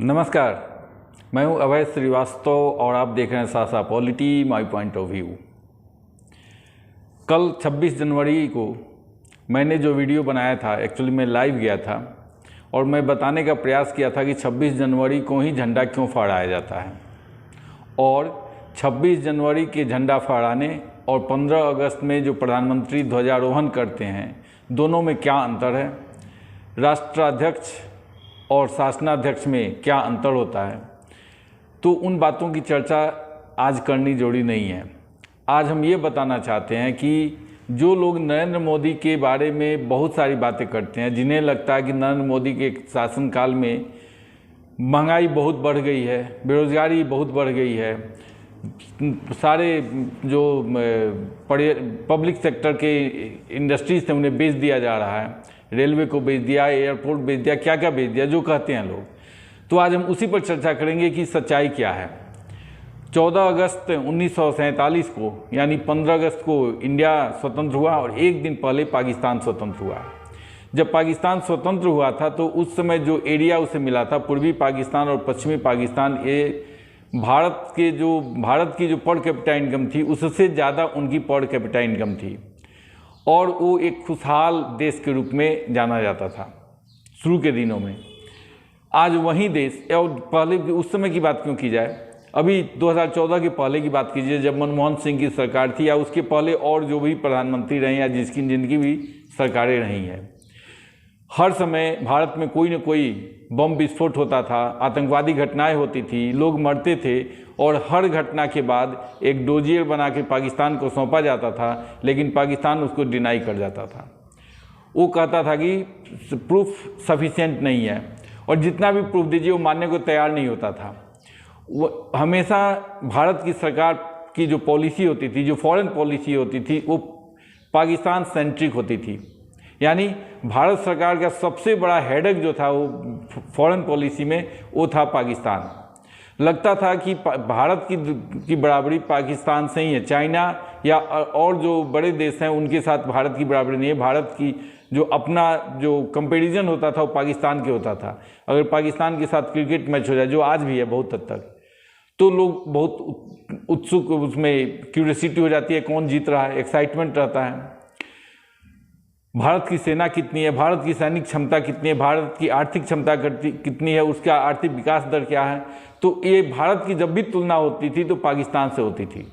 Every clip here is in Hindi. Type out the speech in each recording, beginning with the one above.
नमस्कार, मैं हूं अभय श्रीवास्तव और आप देख रहे हैं सासा polity my point of view. कल 26 जनवरी को मैंने जो वीडियो बनाया था, एक्चुअली मैं लाइव गया था और मैं बताने का प्रयास किया था कि 26 जनवरी को ही झंडा क्यों फहराया जाता है और 26 जनवरी के झंडा फहराने और 15 अगस्त में जो प्रधानमंत्री ध्वजारोहण करते हैं, दोनों में क्या अंतर है, राष्ट्राध्यक्ष और शासनाध्यक्ष में क्या अंतर होता है। तो उन बातों की चर्चा आज करनी जरूरी नहीं है। आज हम ये बताना चाहते हैं कि जो लोग नरेंद्र मोदी के बारे में बहुत सारी बातें करते हैं, जिन्हें लगता है कि नरेंद्र मोदी के शासनकाल में महंगाई बहुत बढ़ गई है, बेरोजगारी बहुत बढ़ गई है, सारे जो पब्लिक सेक्टर के इंडस्ट्रीज थे उन्हें बेच दिया जा रहा है, रेलवे को बेच दिया, एयरपोर्ट बेच दिया, क्या क्या बेच दिया, जो कहते हैं लोग। तो आज हम उसी पर चर्चा करेंगे कि सच्चाई क्या है। 14 अगस्त 1947 को यानी 15 अगस्त को इंडिया स्वतंत्र हुआ और एक दिन पहले पाकिस्तान स्वतंत्र हुआ। जब पाकिस्तान स्वतंत्र हुआ था तो उस समय जो एरिया उसे मिला था, पूर्वी पाकिस्तान और पश्चिमी पाकिस्तान, ये भारत की जो पर कैपिटा इनकम थी उससे ज़्यादा उनकी पर कैपिटा इनकम थी और वो एक खुशहाल देश के रूप में जाना जाता था शुरू के दिनों में। आज वही देश, और पहले उस समय की बात क्यों की जाए, अभी 2014 के पहले की बात कीजिए जब मनमोहन सिंह की सरकार थी, या उसके पहले और जो भी प्रधानमंत्री रहे या जिनकी भी सरकारें रही हैं, हर समय भारत में कोई न कोई बम विस्फोट होता था, आतंकवादी घटनाएं होती थी, लोग मरते थे और हर घटना के बाद एक डोजियर बना के पाकिस्तान को सौंपा जाता था, लेकिन पाकिस्तान उसको डिनाई कर जाता था। वो कहता था कि प्रूफ सफिशिएंट नहीं है और जितना भी प्रूफ दीजिए वो मानने को तैयार नहीं होता था। वो हमेशा भारत की सरकार की जो पॉलिसी होती थी, जो फॉरेन पॉलिसी होती थी, वो पाकिस्तान सेंट्रिक होती थी। यानी भारत सरकार का सबसे बड़ा हेडेक जो था वो फॉरेन पॉलिसी में वो था पाकिस्तान। लगता था कि भारत की बराबरी पाकिस्तान से ही है, चाइना या और जो बड़े देश हैं उनके साथ भारत की बराबरी नहीं है। भारत की जो अपना जो कंपैरिजन होता था वो पाकिस्तान के होता था। अगर पाकिस्तान के साथ क्रिकेट मैच हो जाए, जो आज भी है बहुत हद तक, तो लोग बहुत उत्सुक, उसमें क्यूरियोसिटी हो जाती है कौन जीत रहा है, एक्साइटमेंट रहता है। भारत की सेना कितनी है, भारत की सैनिक क्षमता कितनी है, भारत की आर्थिक क्षमता कितनी है, उसका आर्थिक विकास दर क्या है। तो ये भारत की जब भी तुलना होती थी तो पाकिस्तान से होती थी।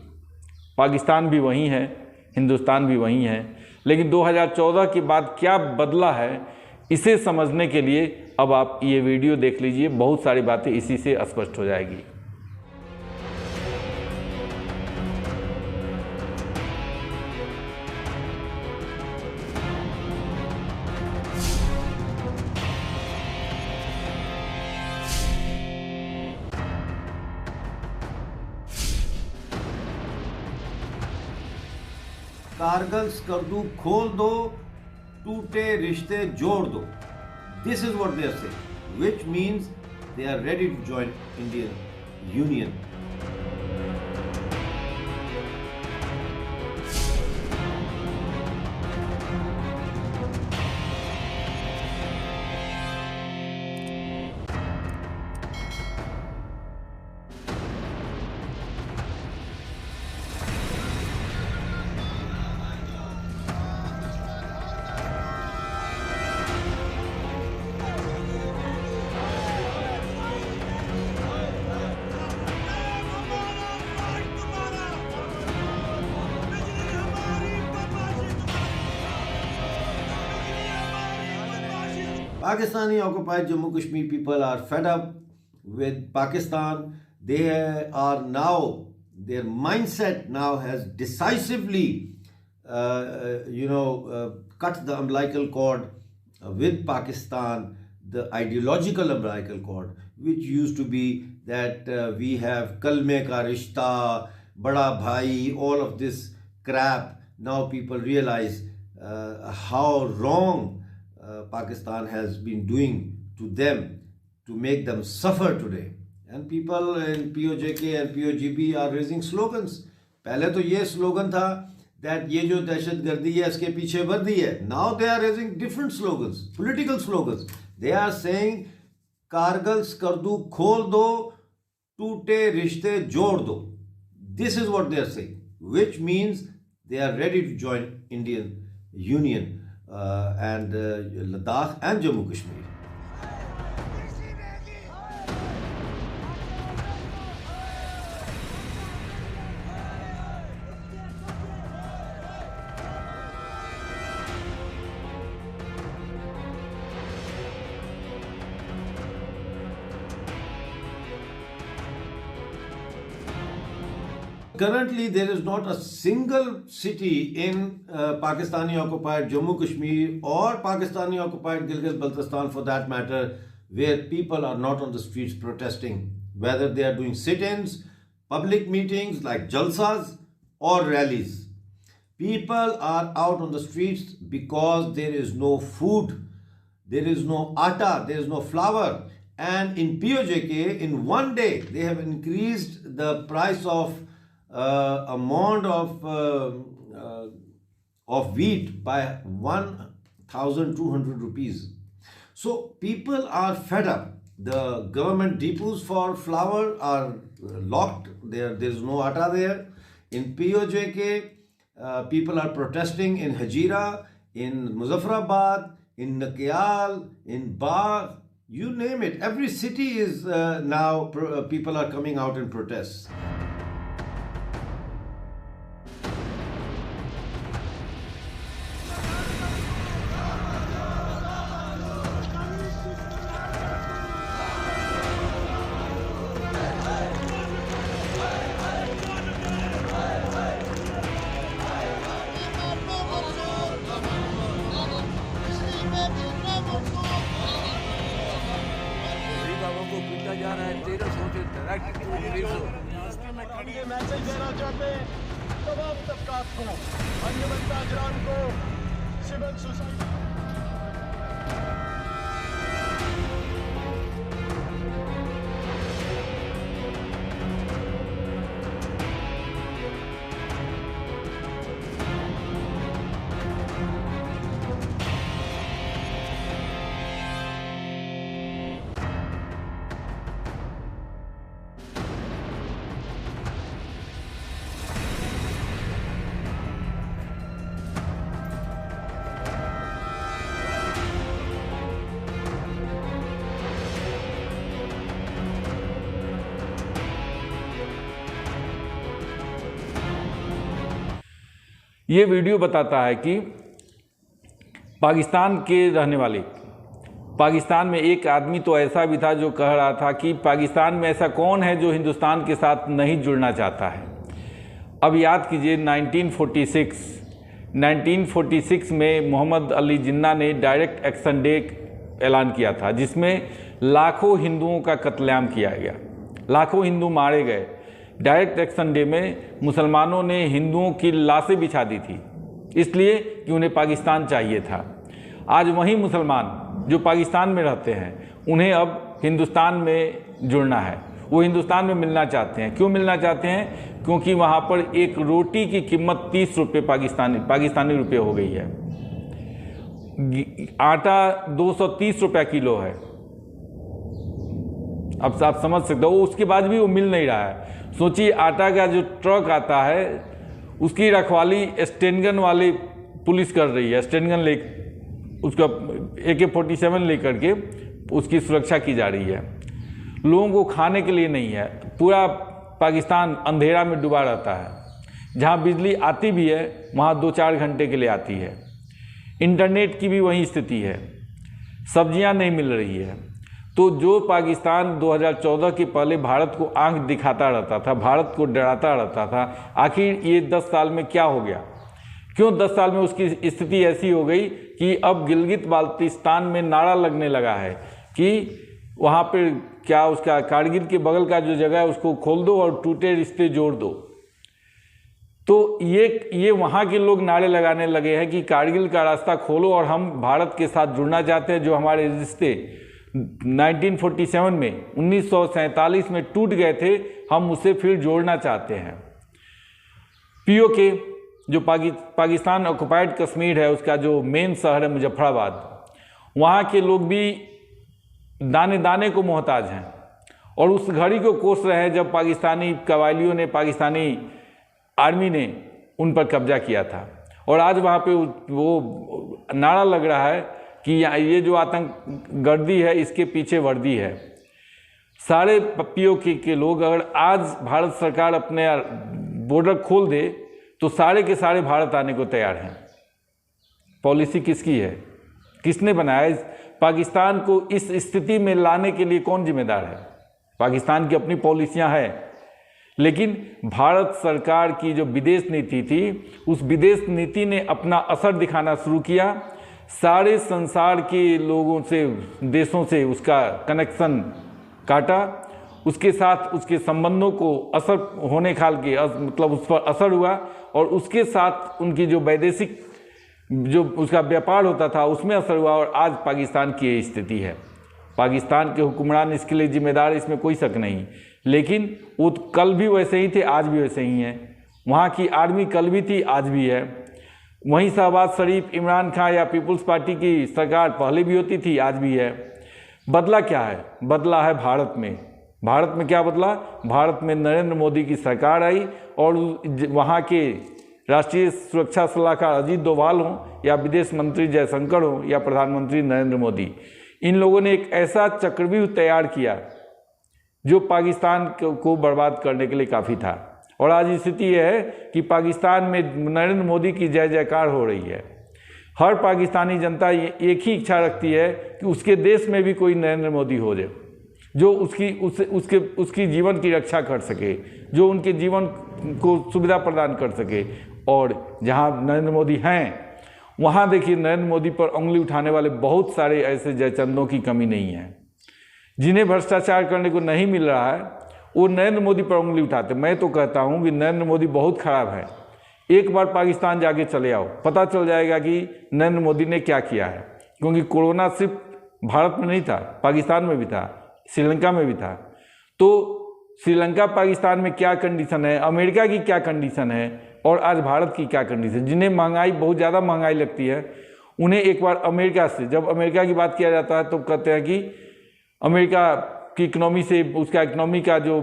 पाकिस्तान भी वही है, हिंदुस्तान भी वही है, लेकिन 2014 के बाद क्या बदला है, इसे समझने के लिए अब आप ये वीडियो देख लीजिए, बहुत सारी बातें इसी से स्पष्ट हो जाएगी। कारगिल स्कर्दू खोल दो, टूटे रिश्ते जोड़ दो। This is what they are saying, which means they are ready to join Indian union. Pakistani occupied Jammu Kashmir people are fed up with Pakistan. They are now, their mindset now has decisively, cut the umbilical cord with Pakistan, the ideological umbilical cord, which used to be that we have kalme ka rishta, bada bhai, all of this crap. Now people realize how wrong Pakistan has been doing to them to make them suffer today. And people in POJK and POGB are raising slogans. पहले तो ये स्लोगन था that ये जो दहशतगर्दी है इसके पीछे वर्दी है. Now they are raising different slogans, political slogans. They are saying Kargil Skardu खोल दो, टूटे रिश्ते जोड़ दो. This is what they are saying, which means they are ready to join Indian Union and Ladakh and Jammu Kashmir. Currently, there is not a single city in Pakistani occupied Jammu Kashmir or Pakistani occupied Gilgit-Baltistan for that matter, where people are not on the streets protesting, whether they are doing sit-ins, public meetings like jalsas or rallies. People are out on the streets because there is no food, there is no atta, there is no flour. And in POJK, in one day, they have increased the price of amount of wheat by 1,200 rupees. So people are fed up. The government depots for flour are locked. There is no atta there. In POJK, people are protesting in Hajira, in Muzaffarabad, in Nakyal, in Bagh, you name it. Every city is now people are coming out in protests. जा रहा है 1300 से डायरेक्ट 2300। ये मैसेज देना चाहते हैं तमाम तबकात को, अंजुमन ताजरान को, सिविल सोसाइटी। ये वीडियो बताता है कि पाकिस्तान के रहने वाले, पाकिस्तान में एक आदमी तो ऐसा भी था जो कह रहा था कि पाकिस्तान में ऐसा कौन है जो हिंदुस्तान के साथ नहीं जुड़ना चाहता है। अब याद कीजिए 1946 में मोहम्मद अली जिन्ना ने डायरेक्ट एक्शन डे ऐलान किया था, जिसमें लाखों हिंदुओं का कत्लेआम किया गया, लाखों हिंदू मारे गए। डायरेक्ट एक्शन डे में मुसलमानों ने हिंदुओं की लाशें बिछा दी थी, इसलिए कि उन्हें पाकिस्तान चाहिए था। आज वही मुसलमान जो पाकिस्तान में रहते हैं, उन्हें अब हिंदुस्तान में जुड़ना है, वो हिंदुस्तान में मिलना चाहते हैं। क्यों मिलना चाहते हैं? क्योंकि वहाँ पर एक रोटी की कीमत 30 रुपये पाकिस्तानी रुपये हो गई है। आटा 230 रुपये किलो है। अब आप समझ सकते हो, उसके बाद भी वो मिल नहीं रहा है। सोचिए, आटा का जो ट्रक आता है उसकी रखवाली स्टेनगन वाली पुलिस कर रही है, स्टेनगन ले उसका AK-47 लेकर के उसकी सुरक्षा की जा रही है। लोगों को खाने के लिए नहीं है। पूरा पाकिस्तान अंधेरा में डूबा रहता है। जहाँ बिजली आती भी है वहाँ 2-4 घंटे के लिए आती है। इंटरनेट की भी वही स्थिति है। सब्जियाँ नहीं मिल रही है। तो जो पाकिस्तान 2014 के पहले भारत को आंख दिखाता रहता था, भारत को डराता रहता था, आखिर ये 10 साल में क्या हो गया? क्यों 10 साल में उसकी स्थिति ऐसी हो गई कि अब गिलगित बाल्टिस्तान में नारा लगने लगा है कि वहाँ पर क्या उसका कारगिल के बगल का जो जगह है उसको खोल दो और टूटे रिश्ते जोड़ दो। तो ये वहाँ के लोग नारे लगाने लगे हैं कि कारगिल का रास्ता खोलो और हम भारत के साथ जुड़ना चाहते हैं। जो हमारे रिश्ते 1947 में 1947 में टूट गए थे, हम उसे फिर जोड़ना चाहते हैं। POK जो पाकिस्तान ऑक्युपाइड कश्मीर है, उसका जो मेन शहर है मुजफ्फराबाद, वहाँ के लोग भी दाने दाने को मोहताज हैं और उस घड़ी को कोस रहे हैं जब पाकिस्तानी कबायलियों ने, पाकिस्तानी आर्मी ने उन पर कब्जा किया था। और आज वहाँ पे वो नारा लग रहा है कि ये जो आतंक गर्दी है इसके पीछे वर्दी है। सारे पीओके के लोग अगर आज भारत सरकार अपने बॉर्डर खोल दे तो सारे के सारे भारत आने को तैयार हैं। पॉलिसी किसकी है? किसने बनाया? पाकिस्तान को इस स्थिति में लाने के लिए कौन जिम्मेदार है? पाकिस्तान की अपनी पॉलिसियां हैं, लेकिन भारत सरकार की जो विदेश नीति थी उस विदेश नीति ने अपना असर दिखाना शुरू किया। सारे संसार के लोगों से, देशों से उसका कनेक्शन काटा, उसके साथ उसके संबंधों को असर होने खाल के मतलब उस पर असर हुआ और उसके साथ उनकी जो वैदेशिक जो उसका व्यापार होता था उसमें असर हुआ। और आज पाकिस्तान की ये स्थिति है। पाकिस्तान के हुक्मरान इसके लिए जिम्मेदार, इसमें कोई शक नहीं, लेकिन वो कल भी वैसे ही थे, आज भी वैसे ही हैं। वहाँ की आर्मी कल भी थी, आज भी है। वहीं शहबाज शरीफ, इमरान खान या पीपल्स पार्टी की सरकार पहले भी होती थी, आज भी है। बदला क्या है? बदला है भारत में। भारत में क्या बदला? भारत में नरेंद्र मोदी की सरकार आई और वहाँ के राष्ट्रीय सुरक्षा सलाहकार अजीत डोभाल हों या विदेश मंत्री जयशंकर हों या प्रधानमंत्री नरेंद्र मोदी, इन लोगों ने एक ऐसा चक्रव्यूह तैयार किया जो पाकिस्तान को बर्बाद करने के लिए काफ़ी था। और आज स्थिति यह है कि पाकिस्तान में नरेंद्र मोदी की जय जयकार हो रही है। हर पाकिस्तानी जनता एक ही इच्छा रखती है कि उसके देश में भी कोई नरेंद्र मोदी हो जाए जो उसकी जीवन की रक्षा कर सके, जो उनके जीवन को सुविधा प्रदान कर सके। और जहां नरेंद्र मोदी हैं वहां देखिए नरेंद्र मोदी पर उंगली उठाने वाले बहुत सारे ऐसे जयचंदों की कमी नहीं है। जिन्हें भ्रष्टाचार करने को नहीं मिल रहा है वो नरेंद्र मोदी पर उंगली उठाते। मैं तो कहता हूं कि नरेंद्र मोदी बहुत खराब है। एक बार पाकिस्तान जाके चले आओ, पता चल जाएगा कि नरेंद्र मोदी ने क्या किया है। क्योंकि कोरोना सिर्फ भारत में नहीं था, पाकिस्तान में भी था, श्रीलंका में भी था। तो श्रीलंका पाकिस्तान में क्या कंडीशन है, अमेरिका की क्या कंडीशन है और आज भारत की क्या कंडीशन। जिन्हें महंगाई, बहुत ज़्यादा महंगाई लगती है, उन्हें एक बार अमेरिका से, जब अमेरिका की बात किया जाता है तो कहते हैं कि अमेरिका की इकनॉमी से, उसका इकनॉमी का जो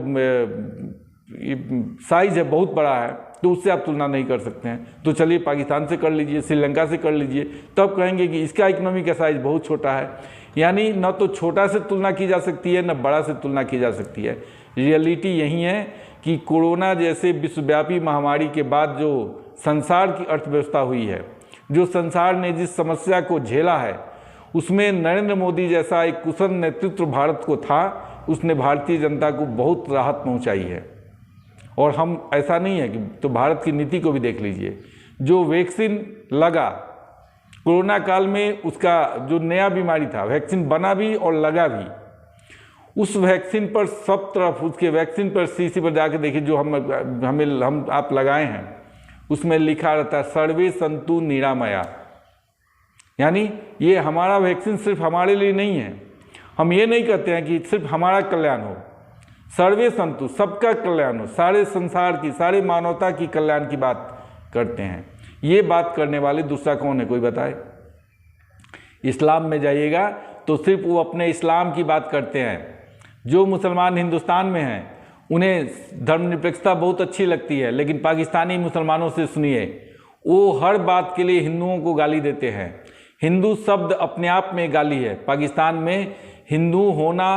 साइज है बहुत बड़ा है, तो उससे आप तुलना नहीं कर सकते हैं। तो चलिए पाकिस्तान से कर लीजिए, श्रीलंका से कर लीजिए, तब कहेंगे कि इसका इकनॉमी का साइज बहुत छोटा है। यानी न तो छोटा से तुलना की जा सकती है, न बड़ा से तुलना की जा सकती है। रियलिटी यही है कि कोरोना जैसे विश्वव्यापी महामारी के बाद जो संसार की अर्थव्यवस्था हुई है, जो संसार ने जिस समस्या को झेला है, उसमें नरेंद्र मोदी जैसा एक कुशल नेतृत्व भारत को था, उसने भारतीय जनता को बहुत राहत पहुंचाई है। और हम, ऐसा नहीं है कि, तो भारत की नीति को भी देख लीजिए। जो वैक्सीन लगा कोरोना काल में, उसका जो नया बीमारी था, वैक्सीन बना भी और लगा भी, उस वैक्सीन पर सब तरफ, उसके वैक्सीन पर शीशी पर जाके देखिए जो हम आप लगाए हैं, उसमें लिखा रहता है सर्वे संतु निरामया। यानी ये हमारा वैक्सीन सिर्फ हमारे लिए नहीं है। हम ये नहीं कहते हैं कि सिर्फ हमारा कल्याण हो, सर्वे संतु, सबका कल्याण हो, सारे संसार की, सारे मानवता की कल्याण की बात करते हैं। ये बात करने वाले दूसरा कौन है, कोई बताए? इस्लाम में जाइएगा तो सिर्फ वो अपने इस्लाम की बात करते हैं। जो मुसलमान हिंदुस्तान में हैं उन्हें धर्मनिरपेक्षता बहुत अच्छी लगती है, लेकिन पाकिस्तानी मुसलमानों से सुनिए, वो हर बात के लिए हिंदुओं को गाली देते हैं। हिंदू शब्द अपने आप में गाली है। पाकिस्तान में हिंदू होना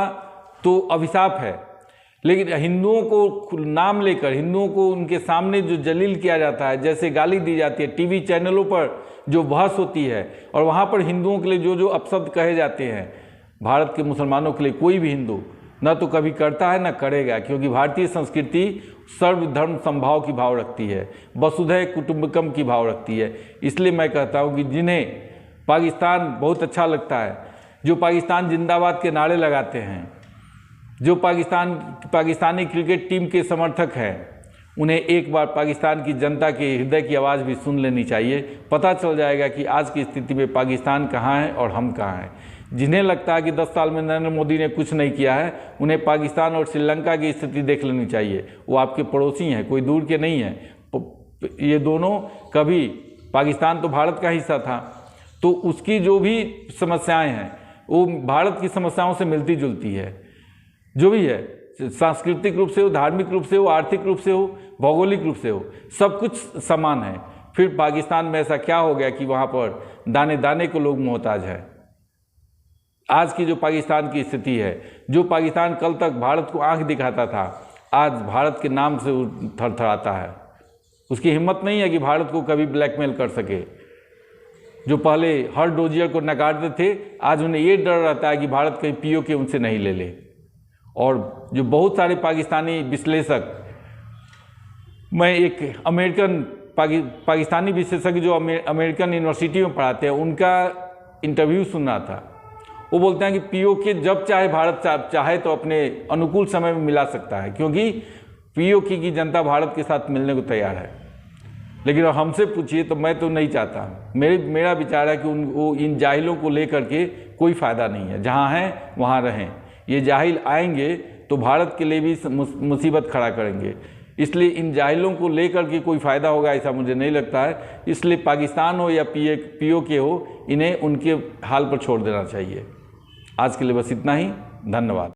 तो अभिशाप है, लेकिन हिंदुओं को नाम लेकर, हिंदुओं को उनके सामने जो जलील किया जाता है, जैसे गाली दी जाती है, टीवी चैनलों पर जो बहस होती है और वहाँ पर हिंदुओं के लिए जो जो अपशब्द कहे जाते हैं, भारत के मुसलमानों के लिए कोई भी हिंदू न तो कभी करता है न करेगा। क्योंकि भारतीय संस्कृति सर्वधर्म समभाव की भाव रखती है, वसुधैव कुटुंबकम की भाव रखती है। इसलिए मैं कहता हूँ कि जिन्हें पाकिस्तान बहुत अच्छा लगता है, जो पाकिस्तान जिंदाबाद के नारे लगाते हैं, जो पाकिस्तानी क्रिकेट टीम के समर्थक हैं, उन्हें एक बार पाकिस्तान की जनता के हृदय की आवाज़ भी सुन लेनी चाहिए। पता चल जाएगा कि आज की स्थिति में पाकिस्तान कहाँ है और हम कहाँ हैं। जिन्हें लगता है कि 10 साल में नरेंद्र मोदी ने कुछ नहीं किया है, उन्हें पाकिस्तान और श्रीलंका की स्थिति देख लेनी चाहिए। वो आपके पड़ोसी हैं, कोई दूर के नहीं हैं। ये दोनों, कभी पाकिस्तान तो भारत का हिस्सा था, तो उसकी जो भी समस्याएं हैं, वो भारत की समस्याओं से मिलती जुलती है। जो भी है, सांस्कृतिक रूप से हो, धार्मिक रूप से हो, आर्थिक रूप से हो, भौगोलिक रूप से हो, सब कुछ समान है। फिर पाकिस्तान में ऐसा क्या हो गया कि वहाँ पर दाने दाने को लोग मोहताज है। आज की जो पाकिस्तान की स्थिति है, जो पाकिस्तान कल तक भारत को आंख दिखाता था, आज भारत के नाम से वो थरथराता है। उसकी हिम्मत नहीं है कि भारत को कभी ब्लैकमेल कर सके। जो पहले हर डोजियर को नकारते थे, आज उन्हें ये डर रहता है कि भारत कहीं पीओके उनसे नहीं ले ले। और जो बहुत सारे पाकिस्तानी विश्लेषक, मैं एक अमेरिकन पाकिस्तानी विशेषज्ञ जो अमेरिकन यूनिवर्सिटी में पढ़ाते हैं, उनका इंटरव्यू सुन रहा था। वो बोलते हैं कि पीओके जब चाहे भारत चाहे तो अपने अनुकूल समय में मिला सकता है, क्योंकि पीओके की जनता भारत के साथ मिलने को तैयार है। लेकिन हमसे पूछिए तो मैं तो नहीं चाहता। मेरा विचार है कि वो इन जाहिलों को लेकर के कोई फ़ायदा नहीं है। जहाँ हैं वहाँ रहें। ये जाहिल आएंगे तो भारत के लिए भी मुसीबत खड़ा करेंगे, इसलिए इन जाहिलों को लेकर के कोई फ़ायदा होगा ऐसा मुझे नहीं लगता है। इसलिए पाकिस्तान हो या पीओके हो, इन्हें उनके हाल पर छोड़ देना चाहिए। आज के लिए बस इतना ही। धन्यवाद।